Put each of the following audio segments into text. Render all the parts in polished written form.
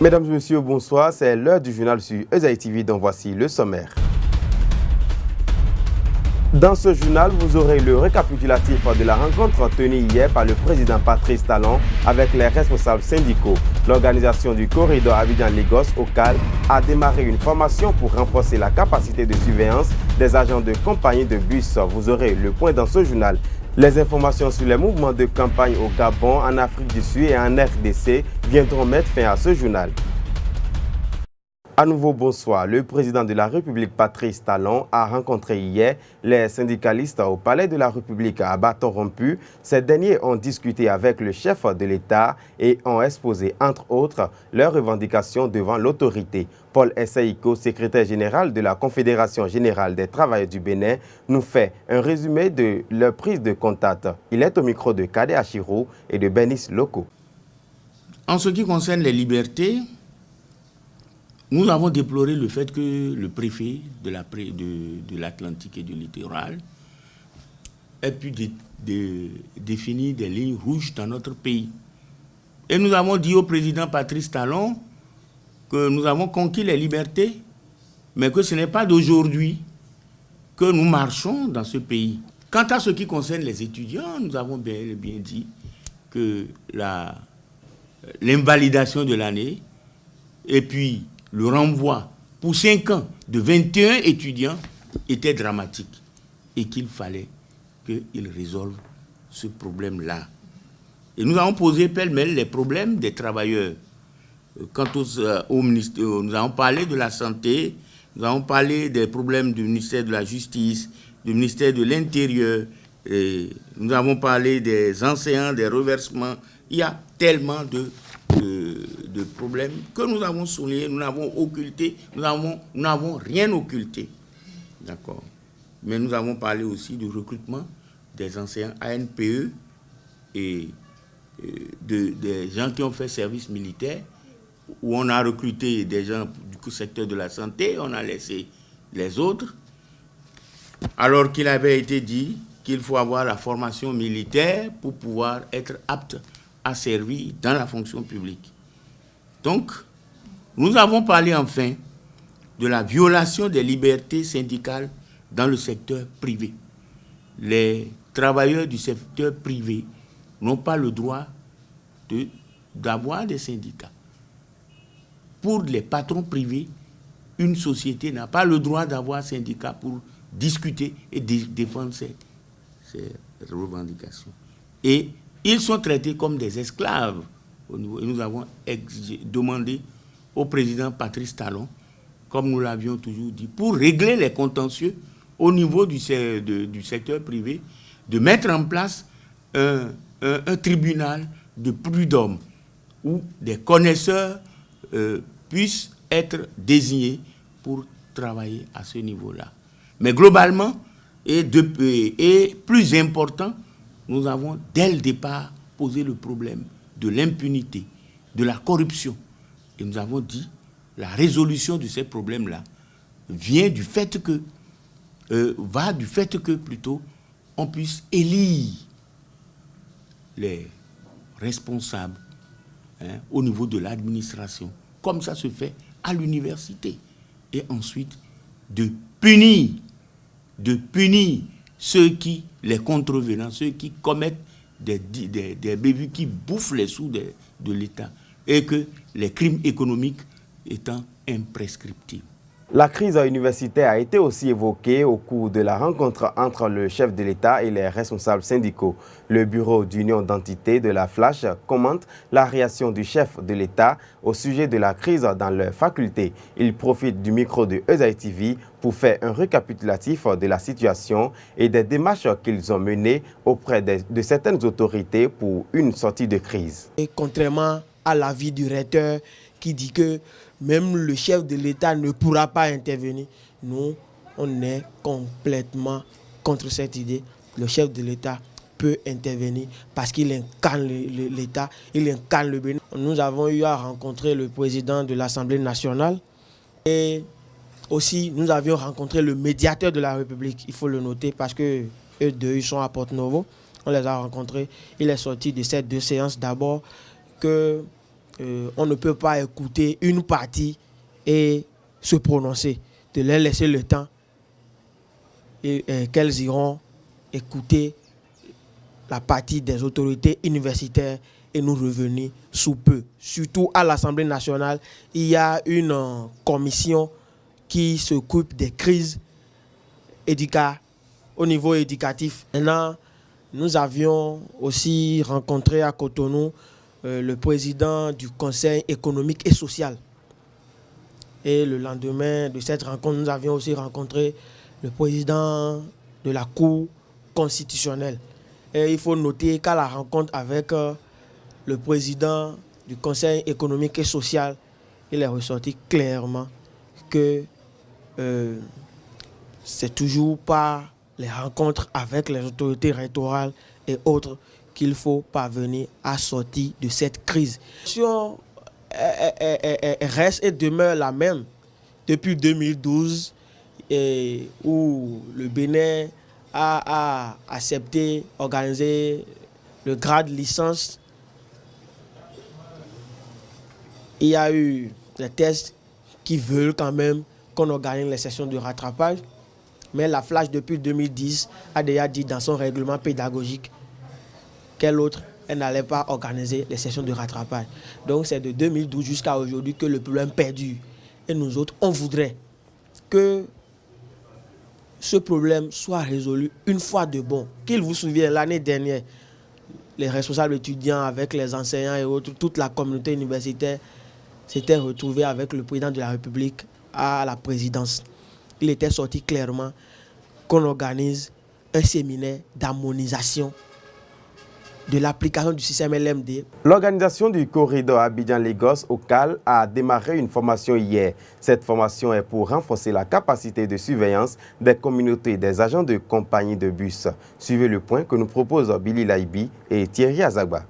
Mesdames et messieurs, bonsoir. C'est l'heure du journal sur Esaïe TV, dont voici le sommaire. Dans ce journal, vous aurez le récapitulatif de la rencontre tenue hier par le président Patrice Talon avec les responsables syndicaux. L'organisation du corridor Abidjan-Lagos au CAL a démarré une formation pour renforcer la capacité de surveillance des agents de compagnie de bus. Vous aurez le point dans ce journal. Les informations sur les mouvements de campagne au Gabon, en Afrique du Sud et en RDC viendront mettre fin à ce journal. À nouveau, bonsoir. Le président de la République, Patrice Talon, a rencontré hier les syndicalistes au Palais de la République à bâton rompu. Ces derniers ont discuté avec le chef de l'État et ont exposé, entre autres, leurs revendications devant l'autorité. Paul Essaïko, secrétaire général de la Confédération générale des travailleurs du Bénin, nous fait un résumé de leur prise de contact. Il est au micro de Kadé Achiro et de Benis Loko. En ce qui concerne les libertés, nous avons déploré le fait que le préfet de l'Atlantique et du littoral ait pu définir des lignes rouges dans notre pays. Et nous avons dit au président Patrice Talon que nous avons conquis les libertés, mais que ce n'est pas d'aujourd'hui que nous marchons dans ce pays. Quant à ce qui concerne les étudiants, nous avons bien dit que l'invalidation de l'année et puis le renvoi pour 5 ans de 21 étudiants était dramatique et qu'il fallait qu'ils résolvent ce problème-là. Et nous avons posé pêle-mêle les problèmes des travailleurs. Quant au ministère, nous avons parlé de la santé, nous avons parlé des problèmes du ministère de la Justice, du ministère de l'Intérieur, nous avons parlé des enseignants, des reversements. Il y a tellement de problèmes que nous avons soulignés, nous n'avons occulté, nous n'avons rien occulté. D'accord. Mais nous avons parlé aussi du recrutement des enseignants ANPE et des gens qui ont fait service militaire, où on a recruté des gens du secteur de la santé, on a laissé les autres, alors qu'il avait été dit qu'il faut avoir la formation militaire pour pouvoir être apte à servir dans la fonction publique. Donc, nous avons parlé enfin de la violation des libertés syndicales dans le secteur privé. Les travailleurs du secteur privé n'ont pas le droit d'avoir des syndicats. Pour les patrons privés, une société n'a pas le droit d'avoir un syndicat pour discuter et défendre ses revendications. Et ils sont traités comme des esclaves. Et nous avons demandé au président Patrice Talon, comme nous l'avions toujours dit, pour régler les contentieux au niveau du secteur privé, de mettre en place un tribunal de prud'homme où des connaisseurs puissent être désignés pour travailler à ce niveau-là. Mais globalement, et plus important, nous avons dès le départ posé le problème de l'impunité, de la corruption. Et nous avons dit la résolution de ces problèmes-là vient du fait que, plutôt, on puisse élire les responsables au niveau de l'administration, comme ça se fait à l'université. Et ensuite, de punir ceux qui, les contrevenants, ceux qui commettent des bévues, qui bouffent les sous de l'État, et que les crimes économiques étant imprescriptibles. La crise universitaire a été aussi évoquée au cours de la rencontre entre le chef de l'État et les responsables syndicaux. Le bureau d'union d'entités de la Flash commente la réaction du chef de l'État au sujet de la crise dans leur faculté. Il profite du micro de Esaïe TV pour faire un récapitulatif de la situation et des démarches qu'ils ont menées auprès de certaines autorités pour une sortie de crise. Et contrairement à l'avis du recteur qui dit que même le chef de l'État ne pourra pas intervenir, nous, on est complètement contre cette idée. Le chef de l'État peut intervenir parce qu'il incarne l'État, il incarne le Bénin. Nous avons eu à rencontrer le président de l'Assemblée nationale et aussi nous avions rencontré le médiateur de la République, il faut le noter parce que eux deux ils sont à Porto-Novo. On les a rencontrés, il est sorti de ces 2 séances d'abord que on ne peut pas écouter une partie et se prononcer, de leur laisser le temps et qu'elles iront écouter la partie des autorités universitaires et nous revenir sous peu. Surtout à l'Assemblée nationale, il y a une commission qui s'occupe des crises au niveau éducatif. Maintenant, nous avions aussi rencontré à Cotonou le président du Conseil économique et social. Et le lendemain de cette rencontre, nous avions aussi rencontré le président de la Cour constitutionnelle. Et il faut noter qu'à la rencontre avec le président du Conseil économique et social, il est ressorti clairement que c'est toujours par les rencontres avec les autorités rectorales et autres qu'il faut parvenir à sortir de cette crise. La situation reste et demeure la même depuis 2012 où le Bénin a accepté organiser le grade licence. Il y a eu des tests qui veulent quand même qu'on organise les sessions de rattrapage. Mais la Flash, depuis 2010, a déjà dit dans son règlement pédagogique qu'elle n'allait pas organiser les sessions de rattrapage. Donc c'est de 2012 jusqu'à aujourd'hui que le problème perdure. Et nous autres, on voudrait que ce problème soit résolu une fois de bon. Qu'il vous souvienne, l'année dernière, les responsables étudiants avec les enseignants et autres, toute la communauté universitaire s'était retrouvée avec le président de la République à la présidence. Il était sorti clairement qu'on organise un séminaire d'harmonisation de l'application du système LMD. L'organisation du corridor Abidjan-Lagos au CAL a démarré une formation hier. Cette formation est pour renforcer la capacité de surveillance des communautés des agents de compagnie de bus. Suivez le point que nous proposent Billy Laibi et Thierry Azagba.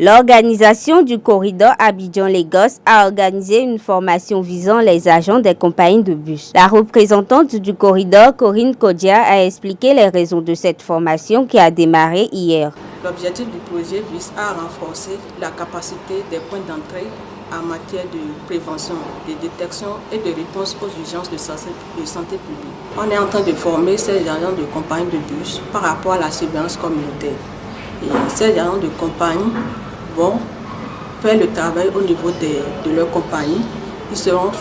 L'organisation du corridor Abidjan-Lagos a organisé une formation visant les agents des compagnies de bus. La représentante du corridor, Corinne Kodia, a expliqué les raisons de cette formation qui a démarré hier. L'objectif du projet vise à renforcer la capacité des points d'entrée en matière de prévention, de détection et de réponse aux urgences de santé publique. On est en train de former ces agents de compagnie de bus par rapport à la surveillance communautaire. Et ces agents de compagnie vont faire le travail au niveau de leur compagnie. Ils seront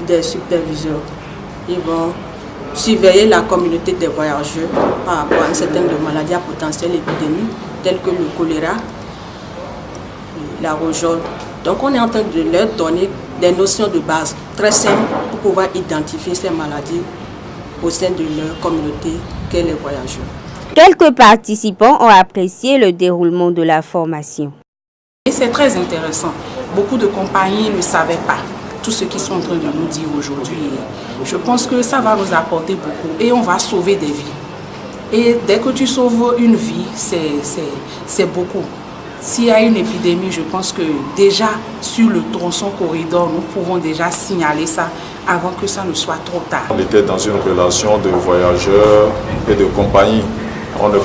des superviseurs. Ils vont surveiller la communauté des voyageurs par rapport à un certain nombre de maladies à potentiel épidémique telles que le choléra, la rougeole. Donc on est en train de leur donner des notions de base très simples pour pouvoir identifier ces maladies au sein de leur communauté qu'est les voyageurs. Quelques participants ont apprécié le déroulement de la formation. Et c'est très intéressant. Beaucoup de compagnies ne savaient pas tout ce qu'ils sont en train de nous dire aujourd'hui. Je pense que ça va nous apporter beaucoup et on va sauver des vies. Et dès que tu sauves une vie, c'est beaucoup. S'il y a une épidémie, je pense que déjà sur le tronçon corridor, nous pouvons déjà signaler ça avant que ça ne soit trop tard. On était dans une relation de voyageurs et de compagnie. On ne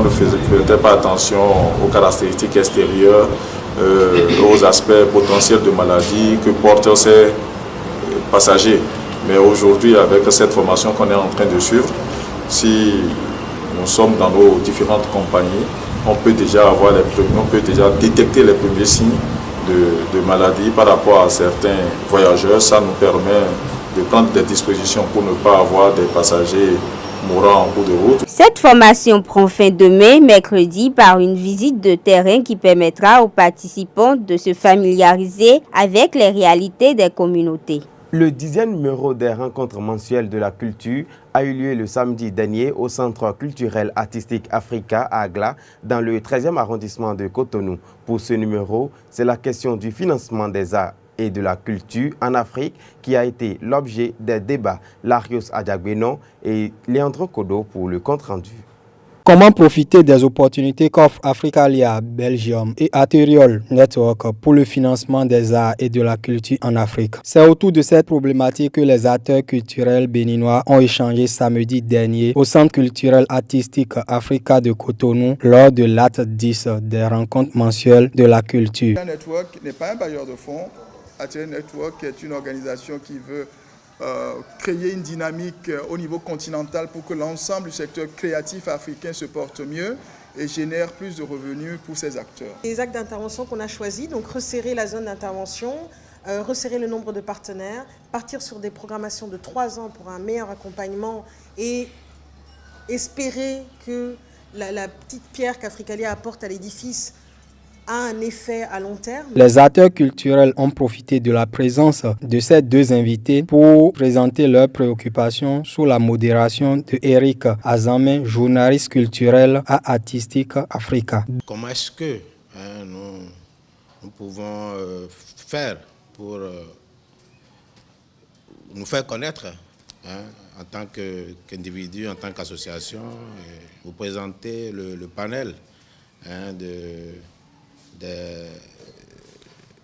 faisait pas attention aux caractéristiques extérieures, aux aspects potentiels de maladie que portent ces passagers. Mais aujourd'hui, avec cette formation qu'on est en train de suivre, si nous sommes dans nos différentes compagnies, on peut déjà détecter les premiers signes de maladie par rapport à certains voyageurs. Ça nous permet de prendre des dispositions pour ne pas avoir des passagers mourant en cours de route. Cette formation prend fin demain, mercredi, par une visite de terrain qui permettra aux participants de se familiariser avec les réalités des communautés. Le 10e numéro des rencontres mensuelles de la culture a eu lieu le samedi dernier au Centre culturel artistique Africa à Agla, dans le 13e arrondissement de Cotonou. Pour ce numéro, c'est la question du financement des arts et de la culture en Afrique qui a été l'objet des débats. Larios Adjagbenon et Leandro Kodo pour le compte-rendu. Comment profiter des opportunités qu'offrent Africalia Belgium et Arterial Network pour le financement des arts et de la culture en Afrique? C'est autour de cette problématique que les acteurs culturels béninois ont échangé samedi dernier au Centre culturel artistique Africa de Cotonou lors de l'acte 10 des rencontres mensuelles de la culture. Arterial Network n'est pas un bailleur de fonds. Arterial Network est une organisation qui veut créer une dynamique au niveau continental pour que l'ensemble du secteur créatif africain se porte mieux et génère plus de revenus pour ses acteurs. Les actes d'intervention qu'on a choisis, donc resserrer la zone d'intervention, resserrer le nombre de partenaires, partir sur des programmations de 3 ans pour un meilleur accompagnement et espérer que la petite pierre qu'Africalia apporte à l'édifice a un effet à long terme. Les acteurs culturels ont profité de la présence de ces deux invités pour présenter leurs préoccupations sous la modération de Eric Azamé, journaliste culturel à Artistique Africa. Comment est-ce que nous pouvons faire pour nous faire connaître en tant qu'individu, en tant qu'association, vous présenter le panel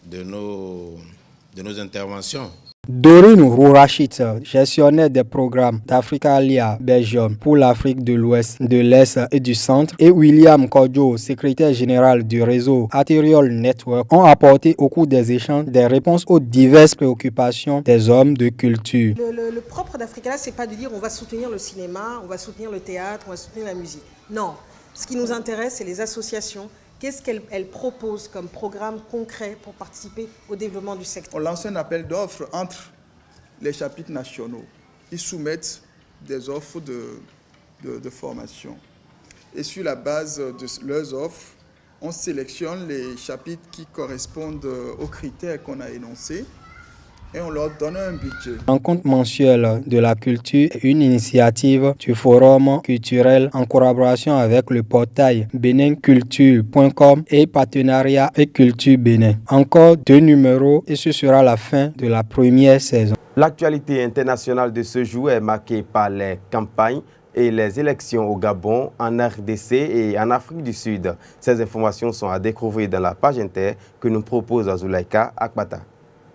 de nos interventions. Dorine Rourachit, gestionnaire des programmes d'Africalia Belgium pour l'Afrique de l'Ouest, de l'Est et du Centre, et William Kodjo, secrétaire général du réseau Arterial Network, ont apporté au cours des échanges des réponses aux diverses préoccupations des hommes de culture. Le propre d'Africalia, c'est pas de dire on va soutenir le cinéma, on va soutenir le théâtre, on va soutenir la musique. Non, ce qui nous intéresse, c'est les associations. Qu'est-ce qu'elle propose comme programme concret pour participer au développement du secteur? On lance un appel d'offres entre les chapitres nationaux. Ils soumettent des offres de formation. Et sur la base de leurs offres, on sélectionne les chapitres qui correspondent aux critères qu'on a énoncés et on leur donne un budget. Rencontre mensuelle de la culture est une initiative du Forum culturel en collaboration avec le portail beninculture.com et partenariat avec Culture Bénin. Encore 2 numéros et ce sera la fin de la première saison. L'actualité internationale de ce jour est marquée par les campagnes et les élections au Gabon, en RDC et en Afrique du Sud. Ces informations sont à découvrir dans la page inter que nous propose Azulaïka Akbata.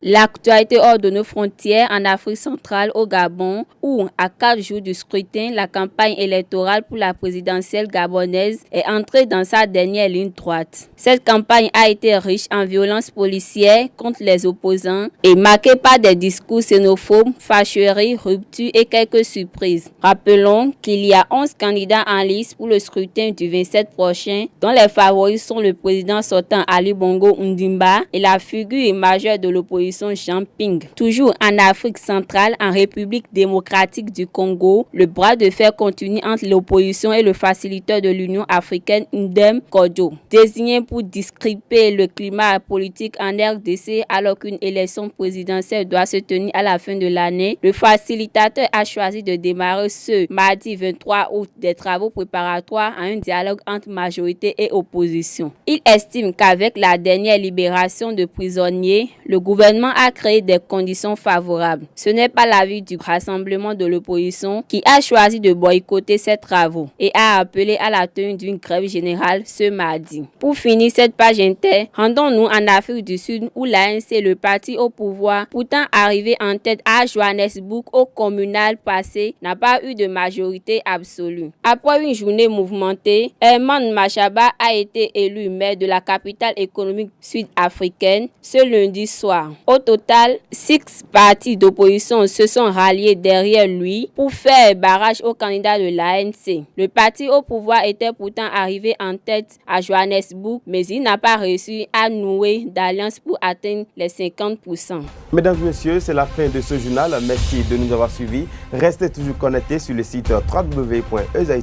L'actualité hors de nos frontières en Afrique centrale au Gabon, où à 4 jours du scrutin, la campagne électorale pour la présidentielle gabonaise est entrée dans sa dernière ligne droite. Cette campagne a été riche en violences policières contre les opposants et marquée par des discours xénophobes, fâcheries, ruptures et quelques surprises. Rappelons qu'il y a 11 candidats en lice pour le scrutin du 27 prochain, dont les favoris sont le président sortant Ali Bongo Ondimba et la figure majeure de l'opposition Jean Ping. Toujours en Afrique centrale, en République démocratique du Congo, le bras de fer continue entre l'opposition et le facilitateur de l'Union africaine Ndem Kodjo. Désigné pour discriminer le climat politique en RDC alors qu'une élection présidentielle doit se tenir à la fin de l'année, le facilitateur a choisi de démarrer ce mardi 23 août des travaux préparatoires à un dialogue entre majorité et opposition. Il estime qu'avec la dernière libération de prisonniers, le gouvernement a créé des conditions favorables. Ce n'est pas l'avis du rassemblement de l'opposition qui a choisi de boycotter ces travaux et a appelé à la tenue d'une grève générale ce mardi. Pour finir cette page inter, rendons-nous en Afrique du Sud où l'ANC, le parti au pouvoir, pourtant arrivé en tête à Johannesburg au communal passé, n'a pas eu de majorité absolue. Après une journée mouvementée, Herman Machaba a été élu maire de la capitale économique sud-africaine ce lundi soir. Au total, 6 partis d'opposition se sont ralliés derrière lui pour faire barrage au candidat de l'ANC. Le parti au pouvoir était pourtant arrivé en tête à Johannesburg, mais il n'a pas réussi à nouer d'alliance pour atteindre les 50%. Mesdames et messieurs, c'est la fin de ce journal. Merci de nous avoir suivis. Restez toujours connectés sur le site www.ezaï